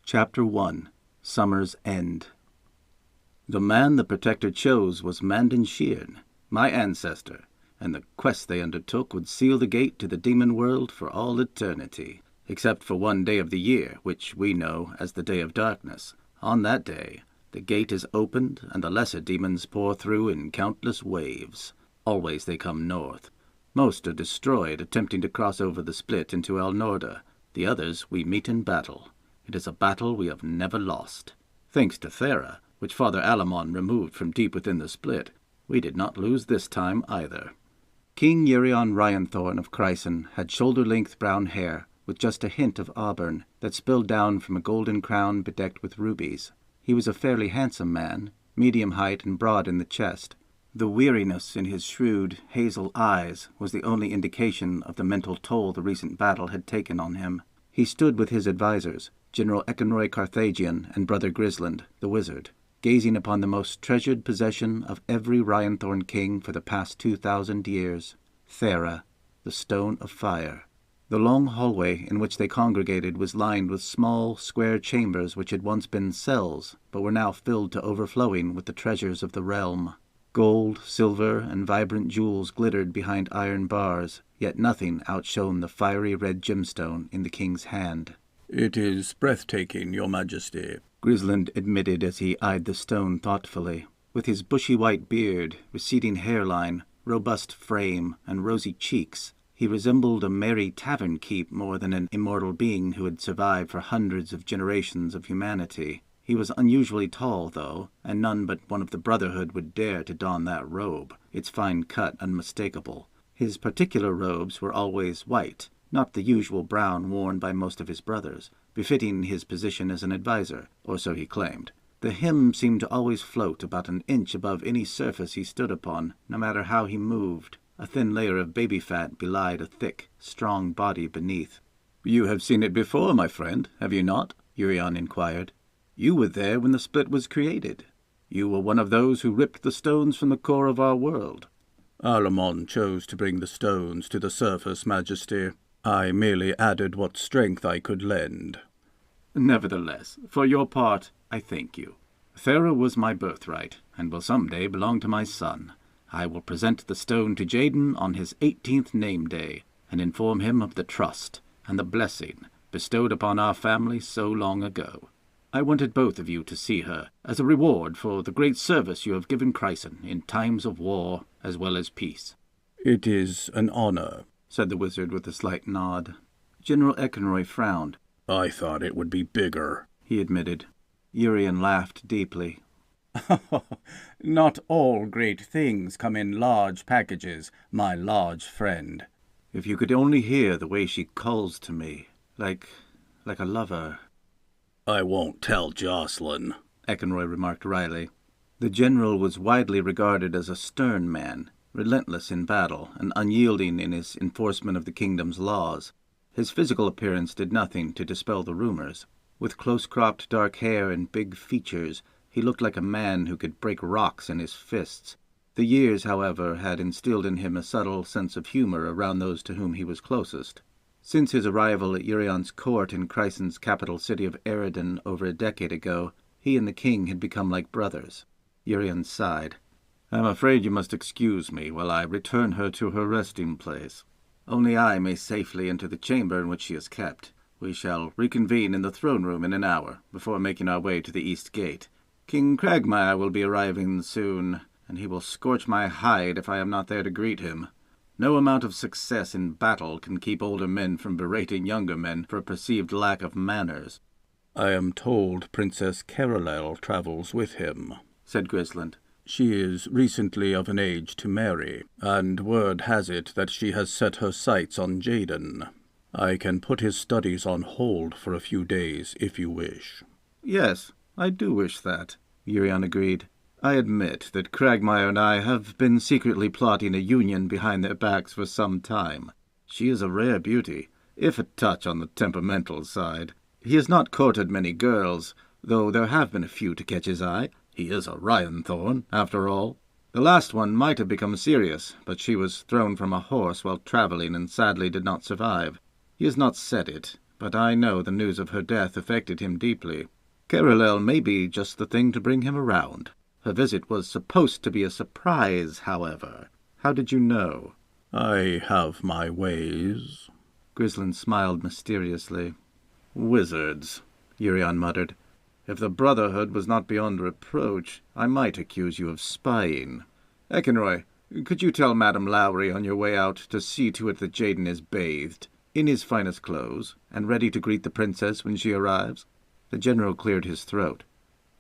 Chapter 1 Summer's End. The man the Protector chose was Mandan Sheeran, my ancestor, and the quest they undertook would seal the gate to the demon world for all eternity, except for one day of the year, which we know as the Day of Darkness. On that day, the gate is opened, and the lesser demons pour through in countless waves. Always they come north. Most are destroyed attempting to cross over the split into El Norda. The others we meet in battle. It is a battle we have never lost. Thanks to Thera, which Father Alamon removed from deep within the split, we did not lose this time either. King Urion Ryanthorn of Crysin had shoulder-length brown hair, with just a hint of auburn, that spilled down from a golden crown bedecked with rubies. He was a fairly handsome man, medium height and broad in the chest. The weariness in his shrewd, hazel eyes was the only indication of the mental toll the recent battle had taken on him. He stood with his advisors, General Ekenroy Carthagian and Brother Grisland, the wizard, gazing upon the most treasured possession of every Ryanthorn king for the past 2,000 years, Thera, the Stone of Fire. The long hallway in which they congregated was lined with small, square chambers which had once been cells, but were now filled to overflowing with the treasures of the realm. Gold, silver, and vibrant jewels glittered behind iron bars, yet nothing outshone the fiery red gemstone in the king's hand. "It is breathtaking, Your Majesty," Grisland admitted as he eyed the stone thoughtfully. With his bushy white beard, receding hairline, robust frame, and rosy cheeks, he resembled a merry tavern keep more than an immortal being who had survived for hundreds of generations of humanity. He was unusually tall, though, and none but one of the Brotherhood would dare to don that robe, its fine cut unmistakable. His particular robes were always white, not the usual brown worn by most of his brothers, befitting his position as an advisor, or so he claimed. The hem seemed to always float about an inch above any surface he stood upon, no matter how he moved. A thin layer of baby fat belied a thick, strong body beneath. "You have seen it before, my friend, have you not?" Urion inquired. "You were there when the split was created. You were one of those who ripped the stones from the core of our world." "Alamon chose to bring the stones to the surface, Majesty. I merely added what strength I could lend." "Nevertheless, for your part, I thank you. Thera was my birthright, and will some day belong to my son. I will present the stone to Jaden on his 18th name day, and inform him of the trust and the blessing bestowed upon our family so long ago. I wanted both of you to see her, as a reward for the great service you have given Crysin in times of war as well as peace." "It is an honor," said the wizard with a slight nod. General Ekenroy frowned. "I thought it would be bigger," he admitted. Urion laughed deeply. "Not all great things come in large packages, my large friend." "If you could only hear the way she calls to me, like a lover." "I won't tell Jocelyn," Ekenroy remarked wryly. The general was widely regarded as a stern man, relentless in battle and unyielding in his enforcement of the kingdom's laws. His physical appearance did nothing to dispel the rumors. With close-cropped dark hair and big features, he looked like a man who could break rocks in his fists. The years, however, had instilled in him a subtle sense of humor around those to whom he was closest. Since his arrival at Urion's court in Chrysin's capital city of Eridan over a decade ago, he and the king had become like brothers. Urion sighed. "I'm afraid you must excuse me while I return her to her resting place. Only I may safely enter the chamber in which she is kept. We shall reconvene in the throne room in an hour, before making our way to the east gate. King Cragmire will be arriving soon, and he will scorch my hide if I am not there to greet him. No amount of success in battle can keep older men from berating younger men for a perceived lack of manners." "I am told Princess Carolel travels with him," said Grisland. "She is recently of an age to marry, and word has it that she has set her sights on Jaden. I can put his studies on hold for a few days, if you wish." "Yes, I do wish that," Urion agreed. "I admit that Cragmire and I have been secretly plotting a union behind their backs for some time. She is a rare beauty, if a touch on the temperamental side. He has not courted many girls, though there have been a few to catch his eye. He is a Ryanthorn, after all. The last one might have become serious, but she was thrown from a horse while traveling and sadly did not survive. He has not said it, but I know the news of her death affected him deeply. Carolel may be just the thing to bring him around. Her visit was supposed to be a surprise, however. How did you know? I have my ways. Grislin smiled mysteriously. Wizards, Urion muttered. If the Brotherhood was not beyond reproach, I might accuse you of spying. Eckenroy, could you tell Madame Lowry on your way out to see to it that Jaden is bathed, in his finest clothes, and ready to greet the princess when she arrives? The general cleared his throat.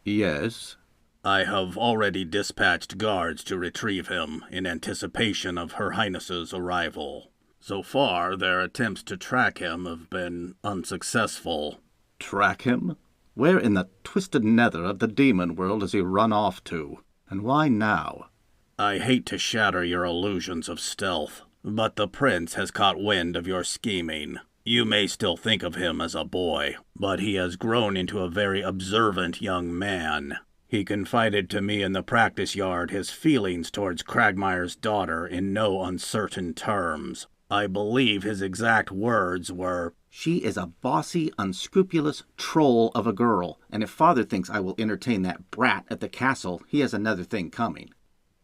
Yes. I have already dispatched guards to retrieve him in anticipation of Her Highness's arrival. So far, their attempts to track him have been unsuccessful. Track him? Where in the twisted nether of the demon world has he run off to? And why now? I hate to shatter your illusions of stealth, but the prince has caught wind of your scheming. You may still think of him as a boy, but he has grown into a very observant young man. He confided to me in the practice yard his feelings towards Cragmire's daughter in no uncertain terms. I believe his exact words were, She is a bossy, unscrupulous troll of a girl, and if father thinks I will entertain that brat at the castle, he has another thing coming.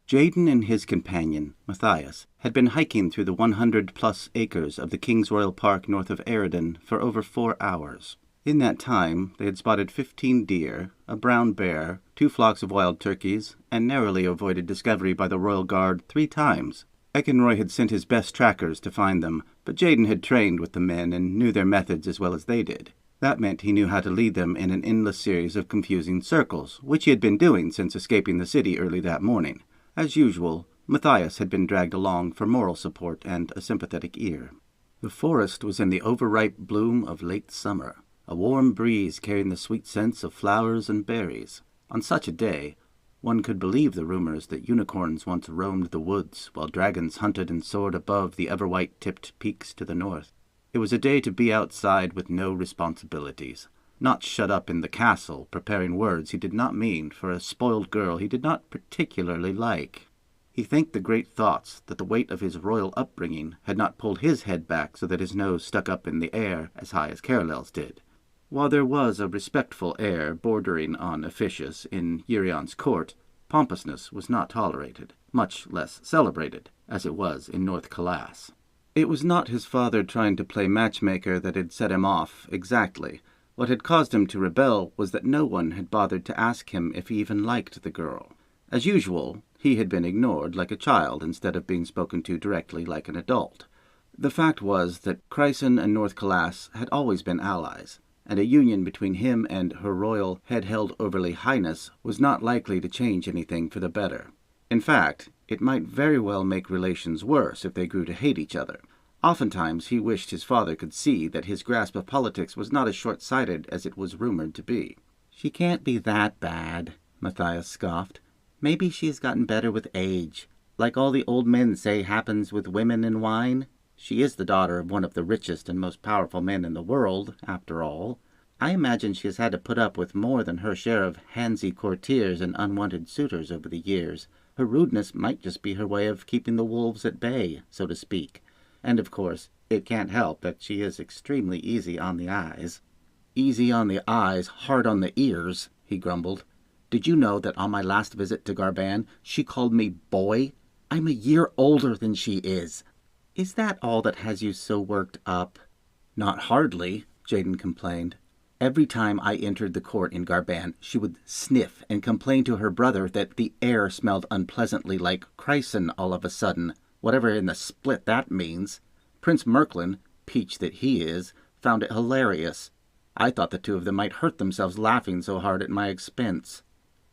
Jaden and his companion, Matthias, had been hiking through the 100-plus acres of the King's Royal Park north of Eridan for over 4 hours. In that time, they had spotted 15 deer, a brown bear, 2 flocks of wild turkeys, and narrowly avoided discovery by the Royal Guard 3 times. Eckenroy had sent his best trackers to find them, but Jaden had trained with the men and knew their methods as well as they did. That meant he knew how to lead them in an endless series of confusing circles, which he had been doing since escaping the city early that morning. As usual, Matthias had been dragged along for moral support and a sympathetic ear. The forest was in the overripe bloom of late summer, a warm breeze carrying the sweet scents of flowers and berries. On such a day, one could believe the rumors that unicorns once roamed the woods, while dragons hunted and soared above the ever-white-tipped peaks to the north. It was a day to be outside with no responsibilities, not shut up in the castle preparing words he did not mean for a spoiled girl he did not particularly like. He thanked the great thoughts that the weight of his royal upbringing had not pulled his head back so that his nose stuck up in the air as high as Carolel's did. While there was a respectful air bordering on officious in Urion's court, pompousness was not tolerated, much less celebrated, as it was in North Calas. It was not his father trying to play matchmaker that had set him off, exactly. What had caused him to rebel was that no one had bothered to ask him if he even liked the girl. As usual, he had been ignored like a child instead of being spoken to directly like an adult. The fact was that Crysin and North Calas had always been allies, and a union between him and Her Royal Head-Held Overly Highness was not likely to change anything for the better. In fact, it might very well make relations worse if they grew to hate each other. Oftentimes he wished his father could see that his grasp of politics was not as short-sighted as it was rumored to be. "She can't be that bad," Matthias scoffed. "Maybe she has gotten better with age, like all the old men say happens with women and wine. She is the daughter of one of the richest and most powerful men in the world, after all. I imagine she has had to put up with more than her share of handsy courtiers and unwanted suitors over the years. Her rudeness might just be her way of keeping the wolves at bay, so to speak. And, of course, it can't help that she is extremely easy on the eyes." "Easy on the eyes, hard on the ears," he grumbled. "Did you know that on my last visit to Garban, she called me boy? I'm a year older than she is. Is that all that has you so worked up?" "Not hardly," Jaden complained. "Every time I entered the court in Garban, she would sniff and complain to her brother that the air smelled unpleasantly like Crysin all of a sudden, whatever in the split that means. Prince Merklin, peach that he is, found it hilarious. I thought the two of them might hurt themselves laughing so hard at my expense."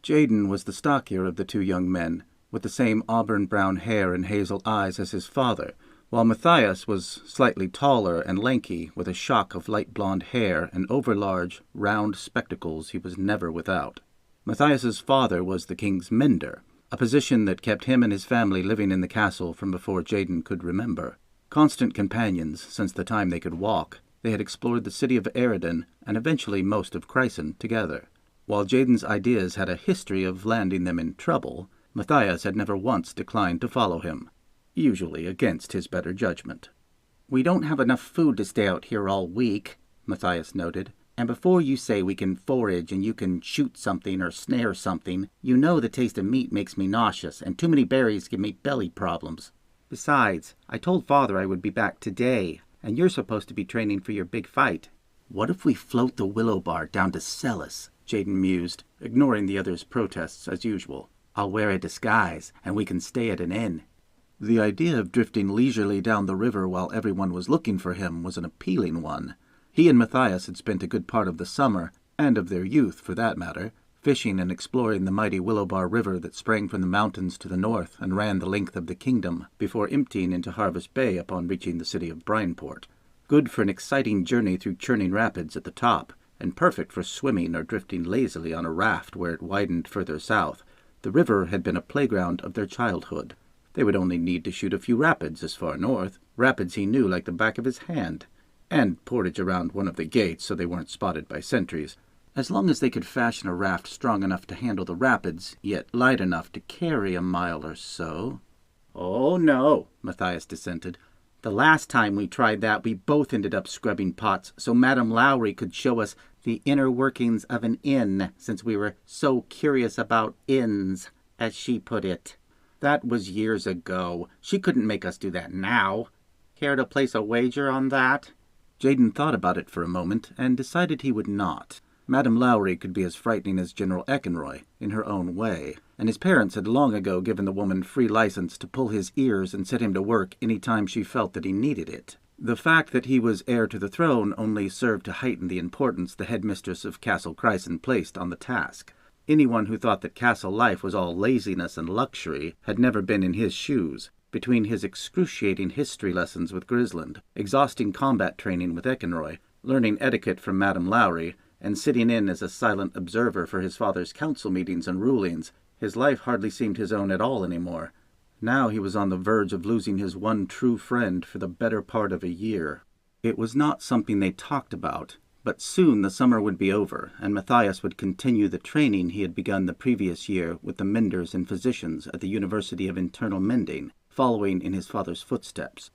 Jaden was the stockier of the 2 young men, with the same auburn-brown hair and hazel eyes as his father, while Matthias was slightly taller and lanky, with a shock of light blonde hair and overlarge, round spectacles he was never without. Matthias's father was the king's mender, a position that kept him and his family living in the castle from before Jaden could remember. Constant companions since the time they could walk, they had explored the city of Eridan and eventually most of Crysin together. While Jaden's ideas had a history of landing them in trouble, Matthias had never once declined to follow him, usually against his better judgment. "We don't have enough food to stay out here all week," Matthias noted. "And before you say we can forage and you can shoot something or snare something, you know the taste of meat makes me nauseous, and too many berries give me belly problems. Besides, I told Father I would be back today, and you're supposed to be training for your big fight." "What if we float the willow bar down to Celis?" Jaden mused, ignoring the other's protests as usual. "I'll wear a disguise, and we can stay at an inn." The idea of drifting leisurely down the river while everyone was looking for him was an appealing one. He and Matthias had spent a good part of the summer, and of their youth for that matter, fishing and exploring the mighty Willowbar River that sprang from the mountains to the north and ran the length of the kingdom, before emptying into Harvest Bay upon reaching the city of Brineport. Good for an exciting journey through churning rapids at the top, and perfect for swimming or drifting lazily on a raft where it widened further south. The river had been a playground of their childhood. They would only need to shoot a few rapids as far north, rapids he knew like the back of his hand, and portage around one of the gates so they weren't spotted by sentries. As long as they could fashion a raft strong enough to handle the rapids, yet light enough to carry a mile or so. "Oh, no," Matthias dissented. "The last time we tried that, we both ended up scrubbing pots so Madame Lowry could show us the inner workings of an inn, since we were so curious about inns, as she put it. That was years ago. She couldn't make us do that now. Care to place a wager on that?" Jaden thought about it for a moment and decided he would not. Madame Lowry could be as frightening as General Eckenroy, in her own way, and his parents had long ago given the woman free license to pull his ears and set him to work any time she felt that he needed it. The fact that he was heir to the throne only served to heighten the importance the headmistress of Castle Crysin placed on the task. Anyone who thought that castle life was all laziness and luxury had never been in his shoes. Between his excruciating history lessons with Grisland, exhausting combat training with Eckenroy, learning etiquette from Madame Lowry, and sitting in as a silent observer for his father's council meetings and rulings, his life hardly seemed his own at all anymore. Now he was on the verge of losing his one true friend for the better part of a year. It was not something they talked about, but soon the summer would be over, and Matthias would continue the training he had begun the previous year with the menders and physicians at the University of Internal Mending, following in his father's footsteps.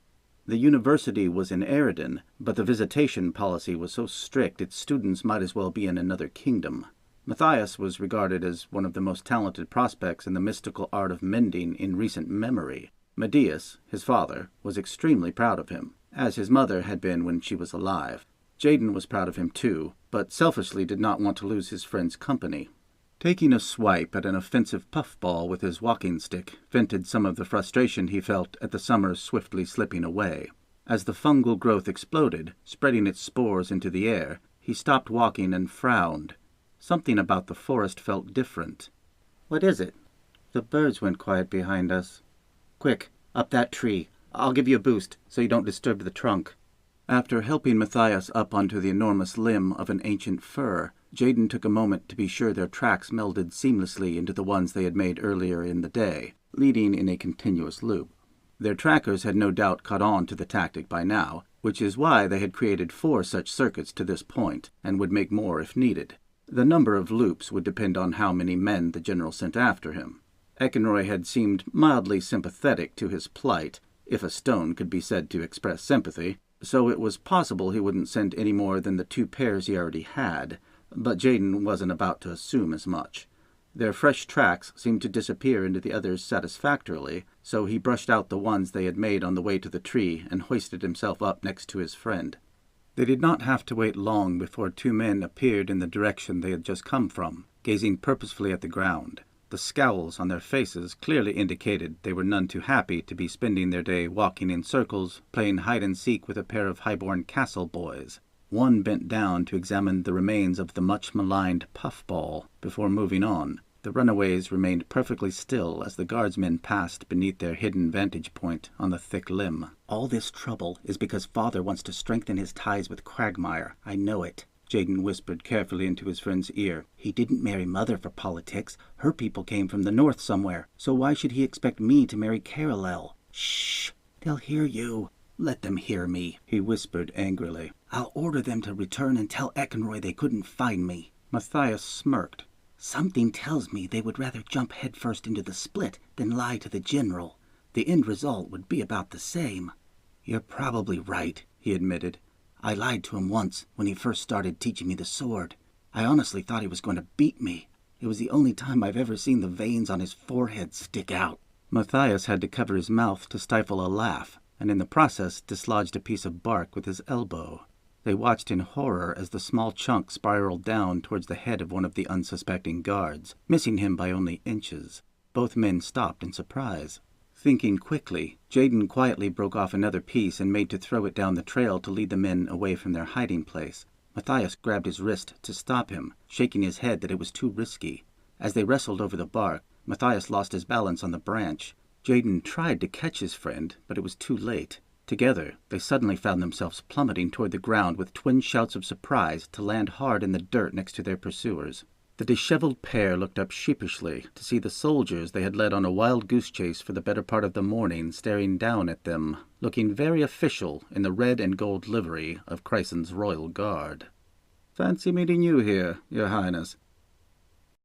The university was in Eridan, but the visitation policy was so strict its students might as well be in another kingdom. Matthias was regarded as one of the most talented prospects in the mystical art of mending in recent memory. Medeus, his father, was extremely proud of him, as his mother had been when she was alive. Jaden was proud of him too, but selfishly did not want to lose his friend's company. Taking a swipe at an offensive puffball with his walking stick vented some of the frustration he felt at the summer swiftly slipping away. As the fungal growth exploded, spreading its spores into the air, he stopped walking and frowned. Something about the forest felt different. "What is it?" "The birds went quiet behind us." "Quick, up that tree. I'll give you a boost, so you don't disturb the trunk." After helping Matthias up onto the enormous limb of an ancient fir, Jaden took a moment to be sure their tracks melded seamlessly into the ones they had made earlier in the day, leading in a continuous loop. Their trackers had no doubt caught on to the tactic by now, which is why they had created 4 such circuits to this point, and would make more if needed. The number of loops would depend on how many men the general sent after him. Eckenroy had seemed mildly sympathetic to his plight, if a stone could be said to express sympathy, so it was possible he wouldn't send any more than the 2 pairs he already had, but Jaden wasn't about to assume as much. Their fresh tracks seemed to disappear into the others satisfactorily, so he brushed out the ones they had made on the way to the tree and hoisted himself up next to his friend. They did not have to wait long before 2 men appeared in the direction they had just come from, gazing purposefully at the ground. The scowls on their faces clearly indicated they were none too happy to be spending their day walking in circles, playing hide-and-seek with a pair of highborn castle boys. One bent down to examine the remains of the much-maligned puffball before moving on. The runaways remained perfectly still as the guardsmen passed beneath their hidden vantage point on the thick limb. "All this trouble is because Father wants to strengthen his ties with Quagmire. I know it," Jaden whispered carefully into his friend's ear. "He didn't marry Mother for politics. Her people came from the north somewhere, so why should he expect me to marry Carolel? Shh! They'll hear you." "Let them hear me," he whispered angrily. "I'll order them to return and tell Eckenroy they couldn't find me." Matthias smirked. "Something tells me they would rather jump headfirst into the split than lie to the general. The end result would be about the same." "You're probably right," he admitted. I lied to him once when he first started teaching me the sword. I honestly thought he was going to beat me. It was the only time I've ever seen the veins on his forehead stick out." Matthias had to cover his mouth to stifle a laugh, and in the process dislodged a piece of bark with his elbow. They watched in horror as the small chunk spiraled down towards the head of one of the unsuspecting guards, missing him by only inches. Both men stopped in surprise. Thinking quickly, Jaden quietly broke off another piece and made to throw it down the trail to lead the men away from their hiding place. Matthias grabbed his wrist to stop him, shaking his head that it was too risky. As they wrestled over the bark, Matthias lost his balance on the branch. Jaden tried to catch his friend, but it was too late. Together, they suddenly found themselves plummeting toward the ground with twin shouts of surprise to land hard in the dirt next to their pursuers. The disheveled pair looked up sheepishly to see the soldiers they had led on a wild goose chase for the better part of the morning staring down at them, looking very official in the red and gold livery of Crysin's royal guard. "Fancy meeting you here, your highness,"